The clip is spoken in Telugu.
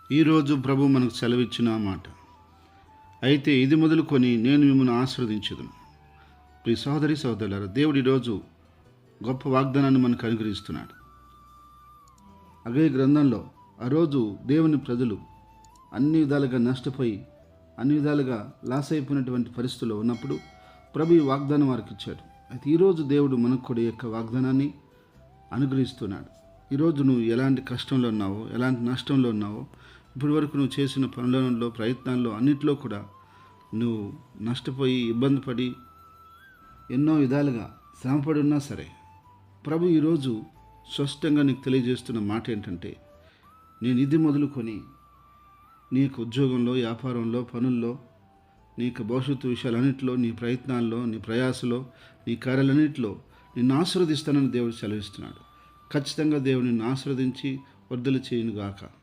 ఈరోజు ప్రభు మనకు సెలవిచ్చిన మాట, అయితే ఇది మొదలుకొని నేను మిమ్మల్ని ఆశీర్వదించదును. ప్రియ సహోదరి సహోదరులారా, దేవుడు ఈరోజు గొప్ప వాగ్దానాన్ని మనకు అనుగ్రహిస్తున్నాడు. అగే గ్రంథంలో ఆ రోజు దేవుని ప్రజలు అన్ని విధాలుగా నష్టపోయి అన్ని విధాలుగా లాస్ అయిపోయినటువంటి పరిస్థితుల్లో ఉన్నప్పుడు ప్రభు ఈ వాగ్దానం వారికి ఇచ్చాడు. అయితే ఈరోజు దేవుడు మనకు కూడా ఈ యొక్క వాగ్దానాన్ని అనుగ్రహిస్తున్నాడు. ఈరోజు నువ్వు ఎలాంటి కష్టంలో ఉన్నావో, ఎలాంటి నష్టంలో ఉన్నావో, ఇప్పటి వరకు నువ్వు చేసిన పనులలో, ప్రయత్నాల్లో అన్నింటిలో కూడా నువ్వు నష్టపోయి ఇబ్బంది పడి ఎన్నో విధాలుగా శ్రమపడి ఉన్నా సరే, ప్రభు ఈరోజు స్పష్టంగా నీకు తెలియజేస్తున్న మాట ఏంటంటే, నేను ఇది మొదలుకొని నీకు ఉద్యోగంలో, వ్యాపారంలో, పనుల్లో, నీకు భవిష్యత్తు విషయాలన్నింటిలో, నీ ప్రయత్నాల్లో, నీ ప్రయాసలో, నీ కార్యాలన్నింటిలో నిన్ను ఆశీర్వదిస్తానని దేవుడు సెలవిస్తున్నాడు. ఖచ్చితంగా దేవుడు నిన్ను ఆశీర్వదించి వర్ధలు చేయునుగాక.